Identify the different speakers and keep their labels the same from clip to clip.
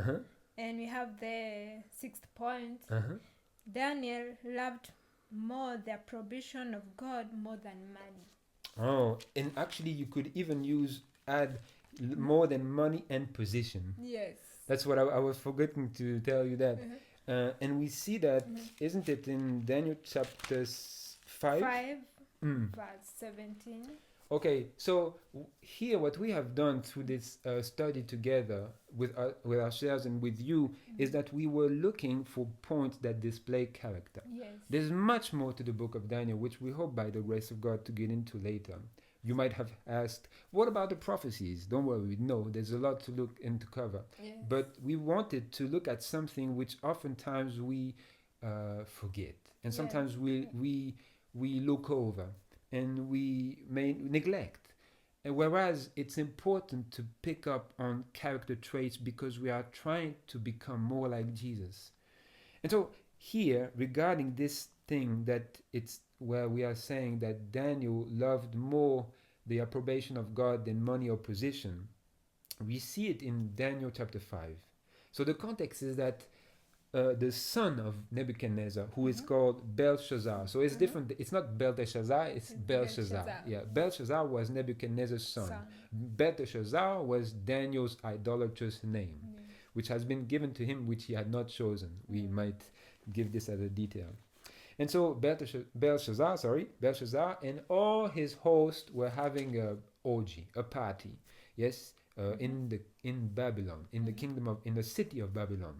Speaker 1: Uh-huh.
Speaker 2: And we have the sixth point.
Speaker 1: Uh-huh.
Speaker 2: Daniel loved more the approbation of God more than money.
Speaker 1: Oh, and actually, you could even add more than money and position.
Speaker 2: Yes.
Speaker 1: That's what I was forgetting to tell you that. And we see that,
Speaker 2: Mhm.
Speaker 1: isn't it, in Daniel chapter 5?
Speaker 2: 5
Speaker 1: Mm.
Speaker 2: verse 17.
Speaker 1: Okay, so here what we have done through this study together with ourselves and with you is that we were looking for points that display character.
Speaker 2: Yes.
Speaker 1: There's much more to the book of Daniel, which we hope by the grace of God to get into later. You might have asked, what about the prophecies? Don't worry, no, there's a lot to look and to cover.
Speaker 2: Yes.
Speaker 1: But we wanted to look at something which oftentimes we forget, and sometimes we look over, and we may neglect. And whereas it's important to pick up on character traits because we are trying to become more like Jesus. And so here, regarding this thing, that it's where we are saying that Daniel loved more the approbation of God than money or position, we see it in Daniel chapter 5. So the context is that the son of Nebuchadnezzar, who is called Belshazzar. So it's different. It's not Belteshazzar, it's Belshazzar. Yeah, Belshazzar was Nebuchadnezzar's son. Belteshazzar was Daniel's idolatrous name, which has been given to him, which he had not chosen. We might give this as a detail. And so Belshazzar and all his host were having a orgy, a party, yes, in Babylon, in the kingdom of, in the city of Babylon.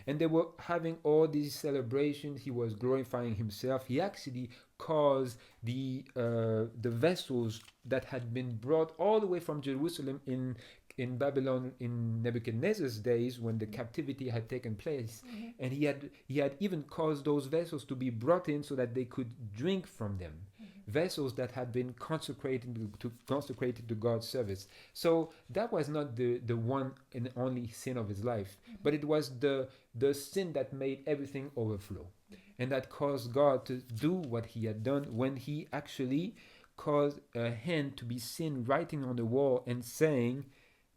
Speaker 1: And they were having all these celebrations. He was glorifying himself. He actually caused the vessels that had been brought all the way from Jerusalem in Babylon in Nebuchadnezzar's days, when the captivity had taken place, and he had even caused those vessels to be brought in so that they could drink from them. Vessels that had been consecrated to God's service. So that was not the one and only sin of his life, but it was the sin that made everything overflow, and that caused God to do what he had done when he actually caused a hand to be seen writing on the wall and saying,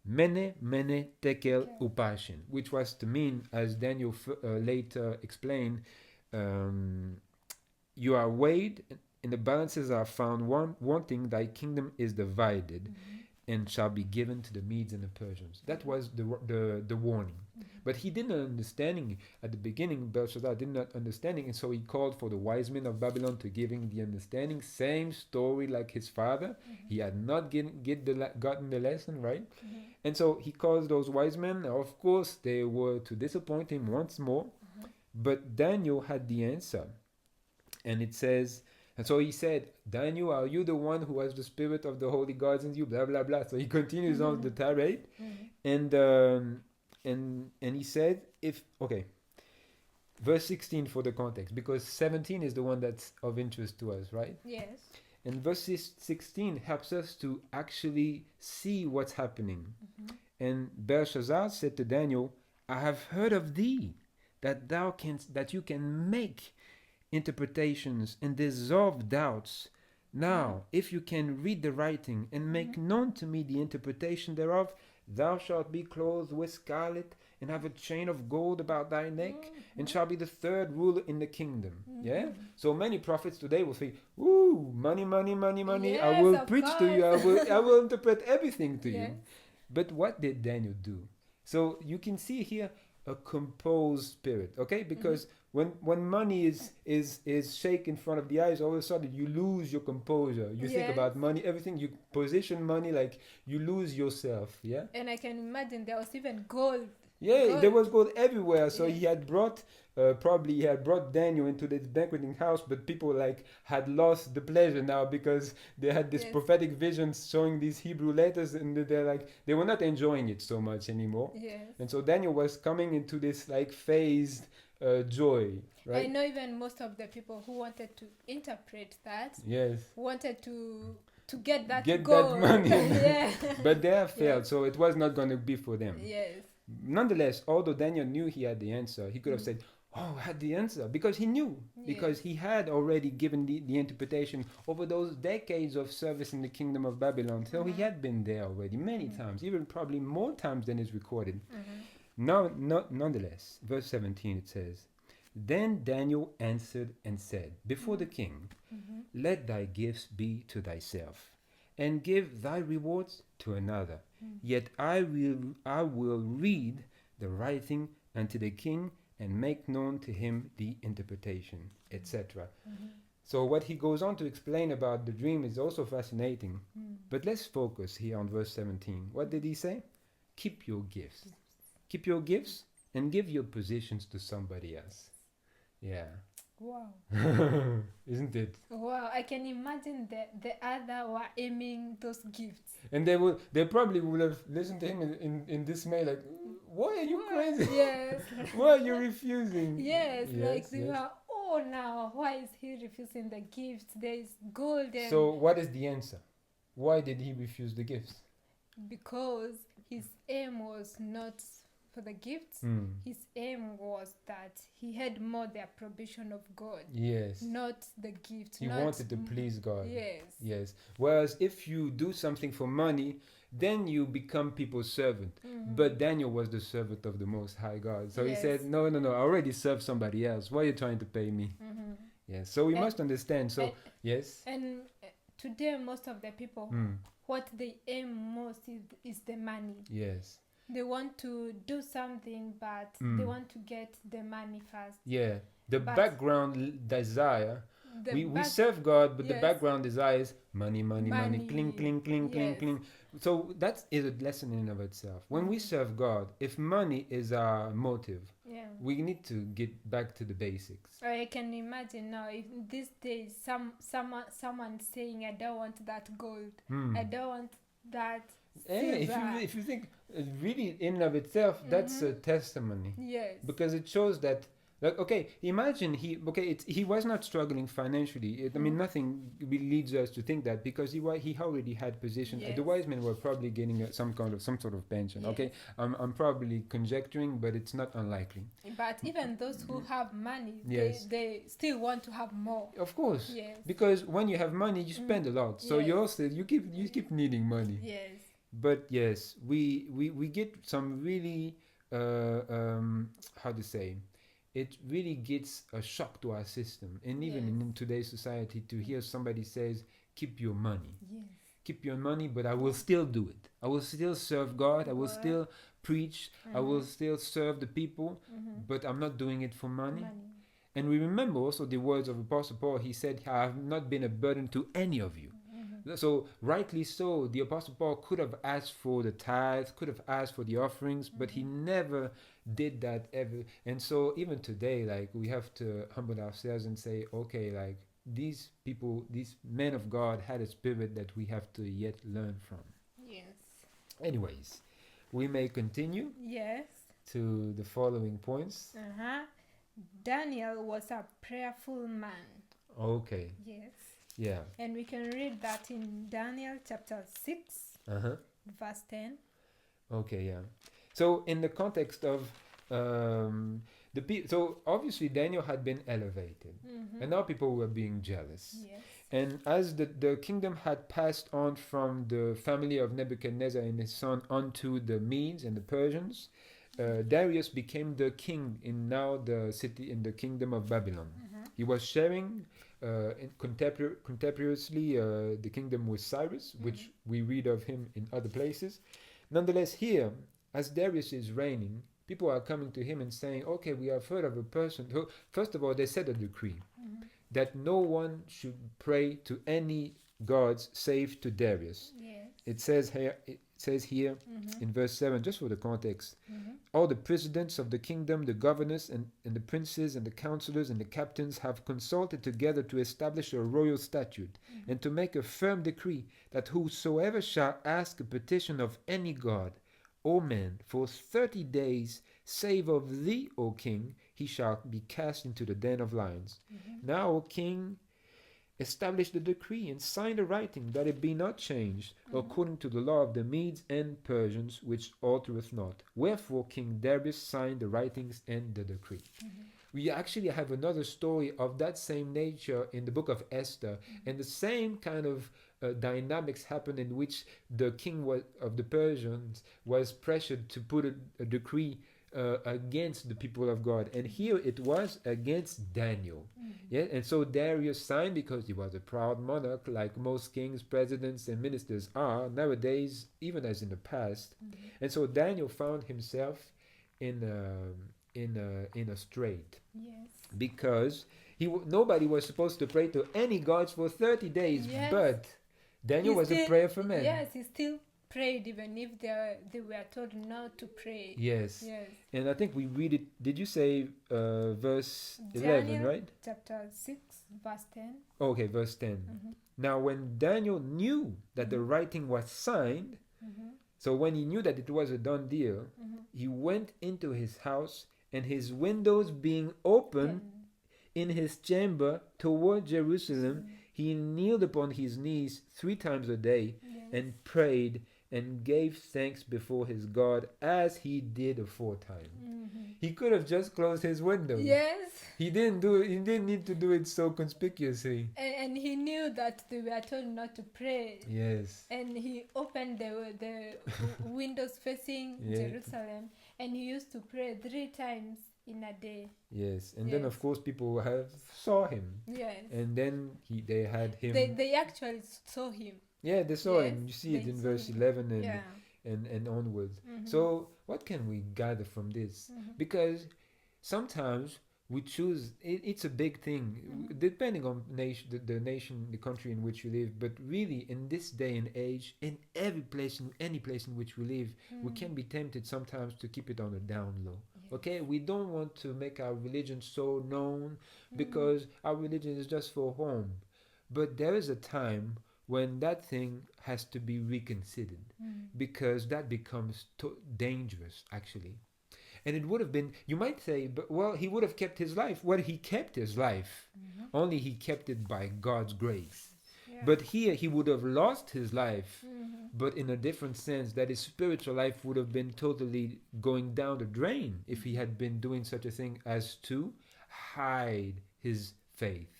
Speaker 1: Mene, mene, tekel, upashin, which was to mean, as Daniel later explained, you are weighed, and the balances are found wanting, thy kingdom is divided, and shall be given to the Medes and the Persians. That was the warning. But he didn't understanding at the beginning. Belshazzar did not understanding, and so he called for the wise men of Babylon to give him the understanding. Same story like his father. He had not gotten the lesson, right? And so he calls those wise men. Of course, they were to disappoint him once more. But Daniel had the answer. And it says, and so he said, Daniel, are you the one who has the spirit of the holy gods in you? Blah, blah, blah. So he continues on the tirade. And he said, verse 16 for the context, because 17 is the one that's of interest to us, right?
Speaker 2: Yes.
Speaker 1: And verse 16 helps us to actually see what's happening. And Belshazzar said to Daniel, I have heard of thee, that you can make interpretations and dissolve doubts. Now, if you can read the writing and make known to me the interpretation thereof, thou shalt be clothed with scarlet and have a chain of gold about thy neck, and shall be the third ruler in the kingdom. Yeah? So many prophets today will say, ooh, money, money, money, money.
Speaker 2: Yes,
Speaker 1: I will
Speaker 2: of
Speaker 1: preach to you.
Speaker 2: course.
Speaker 1: I will interpret everything to
Speaker 2: Yes.
Speaker 1: you. But what did Daniel do? So you can see here a composed spirit, okay? Because when money is shaken in front of the eyes, all of a sudden you lose your composure. You think about money, everything, you position money like you lose yourself, yeah?
Speaker 2: And I can imagine there was even gold.
Speaker 1: Yeah, there was gold everywhere. So
Speaker 2: Yeah.
Speaker 1: he had brought, he had brought Daniel into this banqueting house, but people had lost the pleasure now because they had this prophetic visions showing these Hebrew letters, and they were not enjoying it so much anymore.
Speaker 2: Yes.
Speaker 1: And so Daniel was coming into this phased joy, right?
Speaker 2: I know even most of the people who wanted to interpret that wanted to get that gold.
Speaker 1: That money.
Speaker 2: Yeah.
Speaker 1: But they have failed, so it was not going to be for them.
Speaker 2: Yes.
Speaker 1: Nonetheless, although Daniel knew he had the answer, he could have said, oh, I had the answer, because he knew, because he had already given the interpretation over those decades of service in the kingdom of Babylon. So he had been there already many times, even probably more times than is recorded. Nonetheless, verse 17 it says, Then Daniel answered and said before the king, Let thy gifts be to thyself, and give thy rewards to another. Yet I will read the writing unto the king, and make known to him the interpretation, etc. So what he goes on to explain about the dream is also fascinating. But let's focus here on verse 17. What did he say? Keep your gifts. Keep your gifts and give your positions to somebody else. Yeah.
Speaker 2: Wow.
Speaker 1: Isn't it?
Speaker 2: Wow, I can imagine the other were aiming those gifts.
Speaker 1: And they probably would have listened to him in dismay, like, why are you crazy?
Speaker 2: Yes.
Speaker 1: Why are you refusing?
Speaker 2: Yes, like they were, oh, now, why is he refusing the gifts? There is gold.
Speaker 1: So what is the answer? Why did he refuse the gifts?
Speaker 2: Because his aim was not for the gifts. His aim was that he had more the approbation of God.
Speaker 1: Yes.
Speaker 2: Not the gifts.
Speaker 1: He wanted to please God.
Speaker 2: Yes.
Speaker 1: Yes. Whereas if you do something for money, then you become people's servant. But Daniel was the servant of the Most High God. So he said, no, I already serve somebody else. Why are you trying to pay me? Yes. So we must understand. So, yes.
Speaker 2: And today, most of the people, what they aim most is the money.
Speaker 1: Yes.
Speaker 2: They want to do something, but they want to get the money first.
Speaker 1: Yeah. The background desire. We serve God, but the background desire is money, cling, cling, cling, cling, cling. So that is a lesson in of itself. When we serve God, if money is our motive, we need to get back to the basics.
Speaker 2: I can imagine now, if these days someone saying, I don't want that gold, I don't want that silver.
Speaker 1: If you think really in of itself, that's a testimony.
Speaker 2: Yes.
Speaker 1: Because it shows that, like, okay, imagine he was not struggling financially. Nothing really leads us to think that, because he already had position. The wise men were probably getting some sort of pension. Yes. Okay, I'm probably conjecturing, but it's not unlikely.
Speaker 2: But even those who have money, they still want to have more.
Speaker 1: Of course.
Speaker 2: Yes.
Speaker 1: Because when you have money, you spend a lot. So you keep needing money.
Speaker 2: Yes.
Speaker 1: But yes, we get some really how to say. It really gets a shock to our system, and even in today's society, to hear somebody says, keep your money.
Speaker 2: Yes.
Speaker 1: Keep your money, but I will still do it. I will still serve God. I will still preach. I will still serve the people, but I'm not doing it for money. And we remember also the words of Apostle Paul. He said, I have not been a burden to any of you. So rightly so, the Apostle Paul could have asked for the tithes, could have asked for the offerings, but he never did that ever. And so even today, like, we have to humble ourselves and say, okay, like, these people, these men of God had a spirit that we have to yet learn from.
Speaker 2: Yes.
Speaker 1: Anyways, we may continue.
Speaker 2: Yes.
Speaker 1: To the following points.
Speaker 2: Daniel was a prayerful man.
Speaker 1: Okay.
Speaker 2: Yes.
Speaker 1: Yeah.
Speaker 2: And we can read that in Daniel chapter 6, verse 10.
Speaker 1: Okay, yeah. So in the context of so obviously Daniel had been elevated, and now people were being jealous.
Speaker 2: Yes.
Speaker 1: And as the kingdom had passed on from the family of Nebuchadnezzar and his son onto the Medes and the Persians, Darius became the king in now the city in the kingdom of Babylon. He was sharing contemporaneously the kingdom with Cyrus, which we read of him in other places. Nonetheless, here, as Darius is reigning, people are coming to him and saying, okay, we have heard of a person who, first of all, they set a decree that no one should pray to any gods save to Darius.
Speaker 2: Yes.
Speaker 1: It says here in verse 7, just for the context, all the presidents of the kingdom, the governors and the princes and the counselors and the captains have consulted together to establish a royal statute and to make a firm decree that whosoever shall ask a petition of any god or man for 30 days, save of thee, O king, he shall be cast into the den of lions. Now, O king, establish the decree and sign the writing, that it be not changed, according to the law of the Medes and Persians, which altereth not. Wherefore King Darius signed the writings and the decree. We actually have another story of that same nature in the book of Esther, and the same kind of dynamics happened, in which the king of the Persians was pressured to put a decree against the people of God. And here it was against Daniel. Yeah, and so Darius signed because he was a proud monarch, like most kings, presidents, and ministers are nowadays, even as in the past. And so Daniel found himself in a strait
Speaker 2: Yes.
Speaker 1: because nobody was supposed to pray to any gods for 30 days,
Speaker 2: Yes.
Speaker 1: but Daniel
Speaker 2: He
Speaker 1: was a
Speaker 2: still-
Speaker 1: prayerful man.
Speaker 2: Yes, he still prayed even if they were told not to pray.
Speaker 1: Yes.
Speaker 2: Yes.
Speaker 1: And I think we read it. Did you say verse 11,
Speaker 2: Daniel
Speaker 1: right?
Speaker 2: chapter 6, verse 10.
Speaker 1: Okay, verse 10. Now, when Daniel knew that the writing was signed, so when he knew that it was a done deal, he went into his house, and his windows being open in his chamber toward Jerusalem, he kneeled upon his knees 3 times a day and prayed and gave thanks before his God as he did aforetime. He could have just closed his windows.
Speaker 2: Yes.
Speaker 1: He didn't do it. He didn't need to do it so conspicuously.
Speaker 2: And he knew that they were told not to pray.
Speaker 1: Yes.
Speaker 2: And he opened the windows facing
Speaker 1: Yeah.
Speaker 2: Jerusalem, and he used to pray 3 times in a day.
Speaker 1: Yes. And then
Speaker 2: Yes.
Speaker 1: of course people have saw him.
Speaker 2: Yes.
Speaker 1: And then they had him.
Speaker 2: They actually saw him.
Speaker 1: Yeah, they saw
Speaker 2: Yes,
Speaker 1: him. You see it
Speaker 2: they
Speaker 1: in
Speaker 2: saw
Speaker 1: verse
Speaker 2: him.
Speaker 1: 11 and
Speaker 2: Yeah.
Speaker 1: and onwards. So what can we gather from this? Because sometimes we choose it's a big thing depending on the nation, the country in which you live, but really in this day and age, in any place in which we live, we can be tempted sometimes to keep it on a down low. Okay, we don't want to make our religion so known because our religion is just for home, but there is a time when that thing has to be reconsidered because that becomes dangerous actually. And it would have been, you might say, but well, he would have kept his life. Well, he kept his life, only he kept it by God's grace.
Speaker 2: Yeah.
Speaker 1: But here he would have lost his life, but in a different sense, that his spiritual life would have been totally going down the drain if he had been doing such a thing as to hide his faith.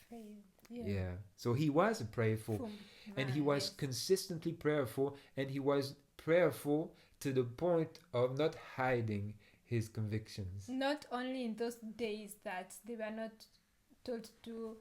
Speaker 1: Yeah. So he was prayerful, and he was consistently prayerful, and he was prayerful to the point of not hiding his convictions.
Speaker 2: Not only in those days that they were not told to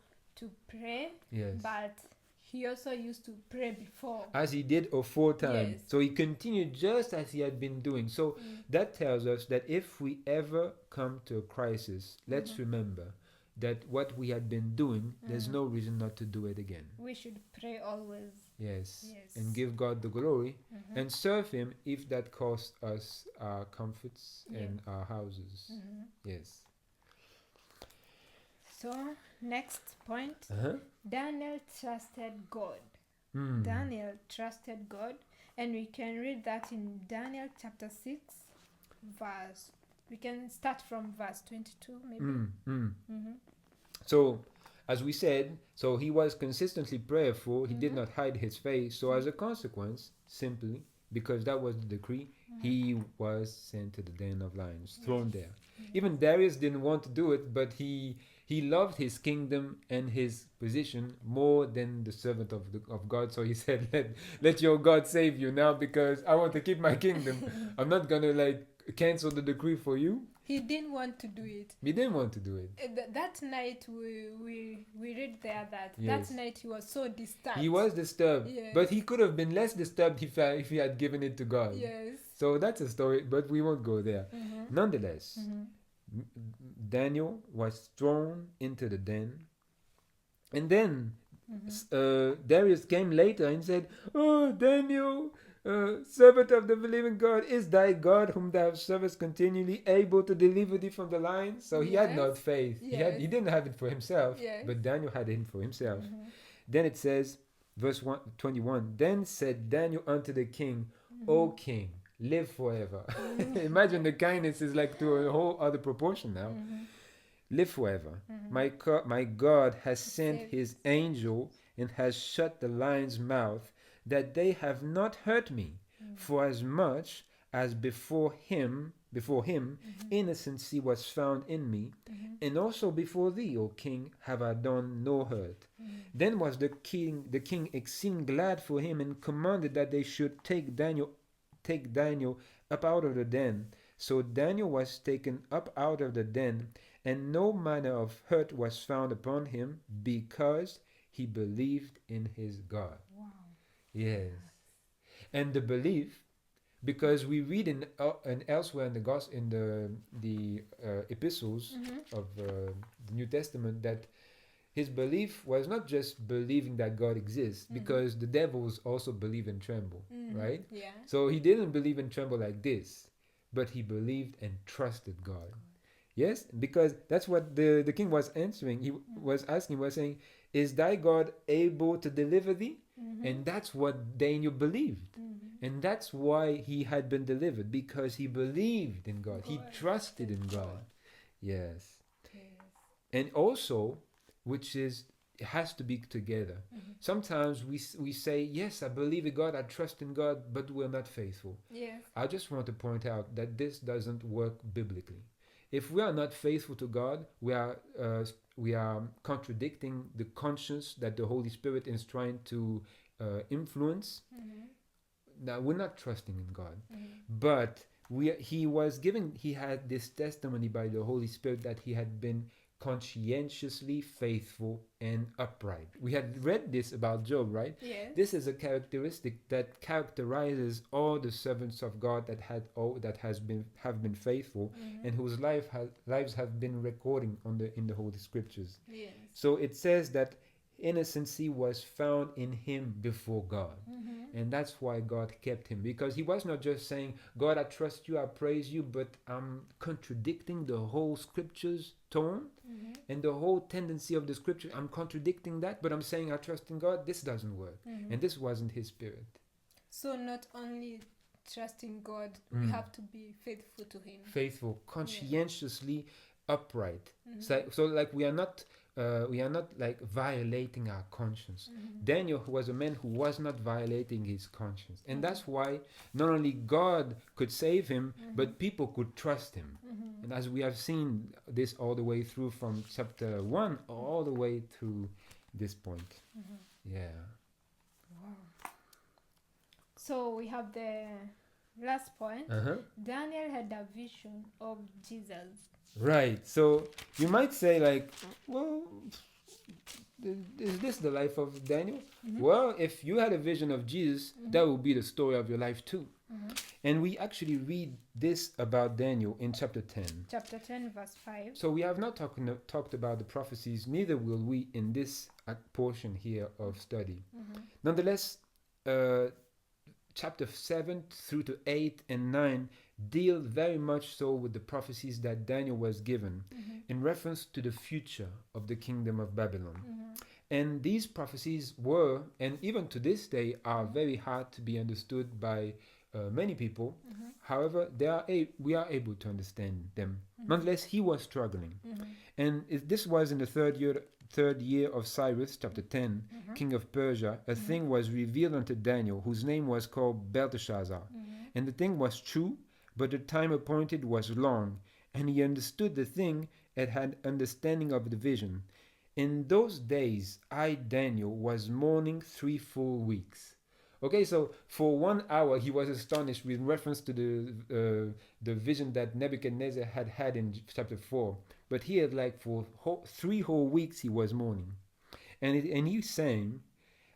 Speaker 2: pray,
Speaker 1: Yes.
Speaker 2: but he also used to pray before.
Speaker 1: As he did aforetime.
Speaker 2: Yes.
Speaker 1: So he continued just as he had been doing. So that tells us that if we ever come to a crisis, let's remember that what we had been doing, there's no reason not to do it again.
Speaker 2: We should pray always.
Speaker 1: Yes.
Speaker 2: Yes.
Speaker 1: And give God the glory and serve him if that costs us our comforts and our houses. Yes.
Speaker 2: So, next point.
Speaker 1: Uh-huh.
Speaker 2: Daniel trusted God.
Speaker 1: Mm.
Speaker 2: Daniel trusted God, and we can read that in Daniel chapter 6, verse. We can start from verse 22, maybe.
Speaker 1: So, as we said, so he was consistently prayerful. He did not hide his face. So, as a consequence, simply because that was the decree, he was sent to the den of lions, thrown there. Even Darius didn't want to do it, but he loved his kingdom and his position more than the servant of God. So he said, let your God save you now, because I want to keep my kingdom. I'm not gonna cancel the decree for you.
Speaker 2: He didn't want to do it.
Speaker 1: He didn't want to do it.
Speaker 2: That night we read there that
Speaker 1: Yes.
Speaker 2: that night he was so disturbed.
Speaker 1: He was disturbed,
Speaker 2: Yes.
Speaker 1: but he could have been less disturbed if he had given it to God.
Speaker 2: Yes.
Speaker 1: So that's a story, but we won't go there. Nonetheless, Daniel was thrown into the den, and then Darius came later and said, "Oh, Daniel, servant of the living God, is thy God whom thou servest continually able to deliver thee from the lions?" So he had
Speaker 2: Yes.
Speaker 1: not faith.
Speaker 2: Yes.
Speaker 1: He didn't have it for himself,
Speaker 2: Yes.
Speaker 1: but Daniel had it for himself. Then it says, verse 21, "Then said Daniel unto the king, O king, live forever." Imagine the kindness is to a whole other proportion now. Live forever. My God has sent
Speaker 2: Saved.
Speaker 1: his angel and has shut the lion's mouth, that they have not hurt me, for as much as before him innocency was found in me, and also before thee, O king, have I done no hurt. Then was the king exceeding glad for him, and commanded that they should take Daniel up out of the den. So Daniel was taken up out of the den, and no manner of hurt was found upon him, because he believed in his God.
Speaker 2: Wow.
Speaker 1: Yes. And the belief, because we read and elsewhere in the epistles
Speaker 2: Mm-hmm.
Speaker 1: of the New Testament, that his belief was not just believing that God exists,
Speaker 2: Mm-hmm.
Speaker 1: because the devils also believe and tremble,
Speaker 2: Mm-hmm.
Speaker 1: right?
Speaker 2: Yeah.
Speaker 1: So he didn't believe and tremble like this, but he believed and trusted God. Yes, because that's what the king was answering. He was asking, was saying, "Is thy God able to deliver thee?"
Speaker 2: Mm-hmm.
Speaker 1: And that's what Daniel believed.
Speaker 2: Mm-hmm.
Speaker 1: And that's why he had been delivered, because he believed in God. He trusted in God. Yes.
Speaker 2: Yes.
Speaker 1: And also, which is, it has to be together.
Speaker 2: Mm-hmm.
Speaker 1: Sometimes we say, yes, I believe in God, I trust in God, but we're not faithful.
Speaker 2: Yes.
Speaker 1: I just want to point out that this doesn't work biblically. If we are not faithful to God, we are contradicting the conscience that the Holy Spirit is trying to influence.
Speaker 2: Mm-hmm.
Speaker 1: Now we're not trusting in God,
Speaker 2: Mm-hmm.
Speaker 1: but he had this testimony by the Holy Spirit that he had been conscientiously faithful and upright. We had read this about Job, right?
Speaker 2: Yes.
Speaker 1: This is a characteristic that characterizes all the servants of God that have been faithful,
Speaker 2: Mm-hmm.
Speaker 1: and whose lives have been recording in the Holy Scriptures.
Speaker 2: Yes.
Speaker 1: So it says that innocency was found in him before God.
Speaker 2: Mm-hmm.
Speaker 1: And that's why God kept him, because he was not just saying, God, I trust you, I praise you, but I'm contradicting the whole scripture's tone
Speaker 2: Mm-hmm.
Speaker 1: and the whole tendency of the scripture. I'm contradicting that, but I'm saying I trust in God. This doesn't work.
Speaker 2: Mm-hmm.
Speaker 1: And this wasn't his spirit.
Speaker 2: So not only trusting God, we
Speaker 1: Mm.
Speaker 2: have to be faithful to Him.
Speaker 1: Faithful, conscientiously upright.
Speaker 2: Mm-hmm.
Speaker 1: So like we are not like violating our conscience.
Speaker 2: Mm-hmm.
Speaker 1: Daniel was a man who was not violating his conscience, and
Speaker 2: Mhm.
Speaker 1: that's why not only God could save him,
Speaker 2: Mhm.
Speaker 1: but people could trust him.
Speaker 2: Mm-hmm.
Speaker 1: And as we have seen this all the way through from chapter 1 all the way to this point.
Speaker 2: Mm-hmm.
Speaker 1: Yeah.
Speaker 2: Wow. So we have the last point.
Speaker 1: Uh-huh.
Speaker 2: Daniel had a vision of Jesus.
Speaker 1: Right. So you might say, like, well, is this the life of Daniel?
Speaker 2: Mhm.
Speaker 1: Well, if you had a vision of Jesus, that would be the story of your life too.
Speaker 2: Mm-hmm.
Speaker 1: And we actually read this about Daniel in chapter 10.
Speaker 2: Chapter 10, verse 5.
Speaker 1: So we have not talked about the prophecies, neither will we in this portion here of study.
Speaker 2: Mm-hmm.
Speaker 1: Nonetheless, chapter 7 through to 8 and 9 deal very much so with the prophecies that Daniel was given
Speaker 2: Mm-hmm.
Speaker 1: in reference to the future of the kingdom of Babylon.
Speaker 2: Mm-hmm.
Speaker 1: And these prophecies were, and even to this day, are very hard to be understood by many people.
Speaker 2: Mm-hmm.
Speaker 1: However, we are able to understand them.
Speaker 2: Mhm.
Speaker 1: Nonetheless, he was struggling.
Speaker 2: Mm-hmm.
Speaker 1: And this was in the third year of Cyrus, chapter 10,
Speaker 2: Mm-hmm.
Speaker 1: king of Persia. A thing was revealed unto Daniel, whose name was called Belteshazzar.
Speaker 2: Mm-hmm.
Speaker 1: And the thing was true, but the time appointed was long, and he understood the thing and had understanding of the vision. In those days, I, Daniel, was mourning 3 full weeks. Okay, so for 1 hour he was astonished with reference to the vision that Nebuchadnezzar had in chapter 4. But here, like for 3 whole weeks, he was mourning. And he saying,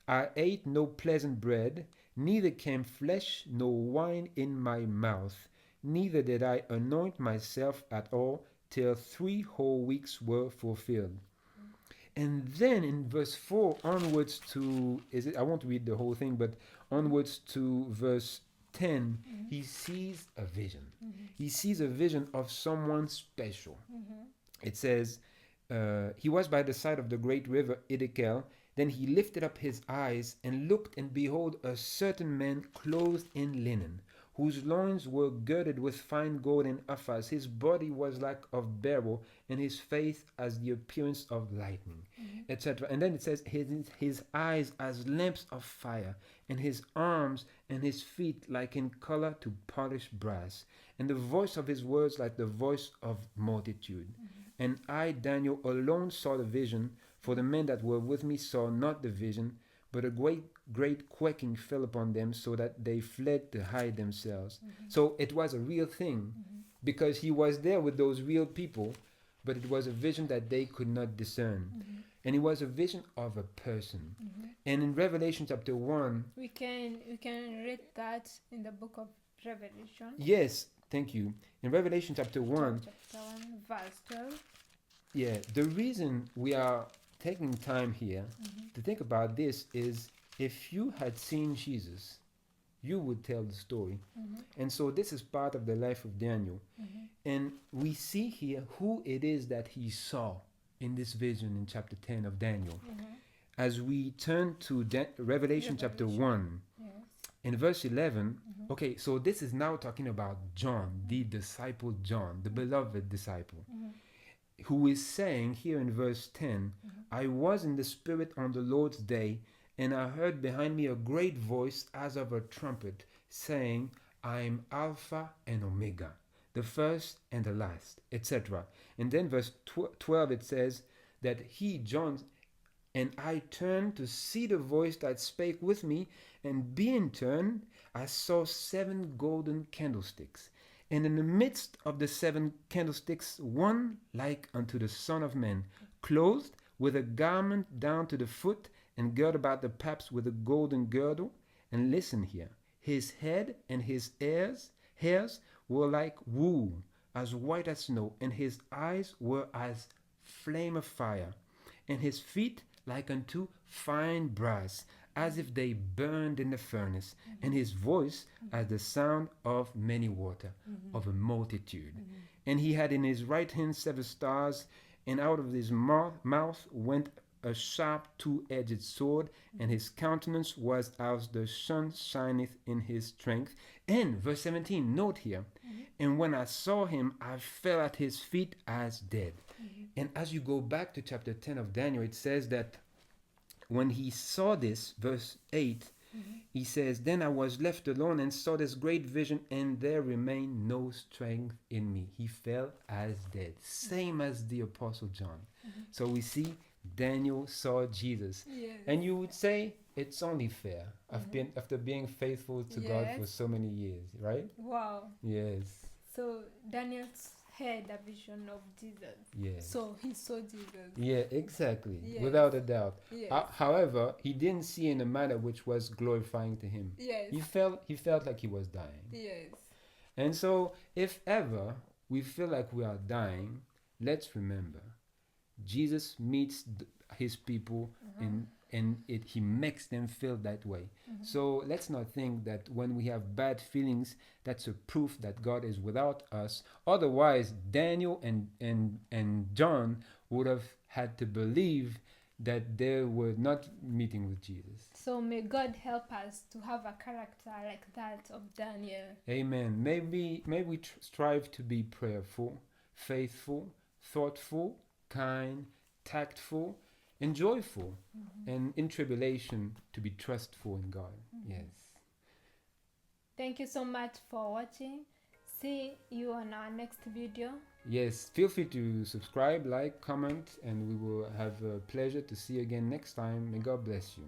Speaker 1: I ate no pleasant bread, neither came flesh nor wine in my mouth, neither did I anoint myself at all, till 3 whole weeks were fulfilled. And then in verse 4 onwards to, I won't read the whole thing, but onwards to verse 10, he sees a vision. He sees a vision of someone special.
Speaker 2: Mm-hmm.
Speaker 1: It says, he was by the side of the great river Iddekel. Then he lifted up his eyes and looked, and behold, a certain man clothed in linen, whose loins were girded with fine gold and uphaz. His body was like of beryl, and his face as the appearance of lightning, etc. And then it says, his eyes as lamps of fire, and his arms and his feet like in color to polished brass, and the voice of his words like the voice of multitude. And I, Daniel, alone saw the vision, for the men that were with me saw not the vision, but a great quaking fell upon them, so that they fled to hide themselves. So it was a real thing. because he was there with those real people, but it was a vision that they could not discern. And it was a vision of a person. And in Revelation chapter 1,
Speaker 2: We can read that in the book of Revelation.
Speaker 1: yes, thank you. In Revelation chapter 1,
Speaker 2: Chapter 1, verse 12.
Speaker 1: yeah, the reason we are taking time here to think about this is if you had seen Jesus, you would tell the story. And so this is part of the life of Daniel. And we see here who it is that he saw in this vision in chapter 10 of Daniel. As we turn to Revelation chapter 1,
Speaker 2: Yes.
Speaker 1: in verse 11, okay, so this is now talking about John, the disciple John, the beloved disciple, who is saying here in verse 10, I was in the Spirit on the Lord's day, and I heard behind me a great voice as of a trumpet, saying, I am Alpha and Omega, the first and the last, etc. And then verse 12, it says that he, John, and I turned to see the voice that spake with me, and being turned, I saw 7 golden candlesticks. And in the midst of the 7 candlesticks, one like unto the Son of Man, clothed with a garment down to the foot, and girt about the paps with a golden girdle. And listen here, his head and his hairs were like wool, as white as snow, and his eyes were as flame of fire, and his feet like unto fine brass, as if they burned in the furnace, and his voice as the sound of many water, of a multitude. And he had in his right hand 7 stars, and out of his mouth went a sharp 2-edged sword, and his countenance was as the sun shineth in his strength. And verse 17, note here, and when I saw him, I fell at his feet as dead. And as you go back to chapter 10 of Daniel, it says that when he saw this, verse 8, he says, then I was left alone and saw this great vision, and there remained no strength in me. He fell as dead, same as the Apostle John. So we see Daniel saw Jesus.
Speaker 2: Yes.
Speaker 1: And you would say it's only fair after being faithful to God for so many years, right?
Speaker 2: Wow.
Speaker 1: Yes.
Speaker 2: So Daniel had a vision of Jesus.
Speaker 1: Yes.
Speaker 2: So he saw Jesus.
Speaker 1: Yeah, exactly.
Speaker 2: Yes.
Speaker 1: Without a doubt.
Speaker 2: Yes.
Speaker 1: However, he didn't see in a manner which was glorifying to him.
Speaker 2: Yes.
Speaker 1: He felt like he was dying.
Speaker 2: Yes.
Speaker 1: And so if ever we feel like we are dying, let's remember Jesus meets his people and he makes them feel that way. So let's not think that when we have bad feelings, that's a proof that God is without us. Otherwise, Daniel and John would have had to believe that they were not meeting with Jesus.
Speaker 2: So may God help us to have a character like that of Daniel.
Speaker 1: Amen. Maybe we strive to be prayerful, faithful, thoughtful, kind, tactful, and joyful, and in tribulation to be trustful in God. Yes.
Speaker 2: Thank you so much for watching. See you on our next video.
Speaker 1: Yes, feel free to subscribe, like, comment, and we will have a pleasure to see you again next time. May God bless you.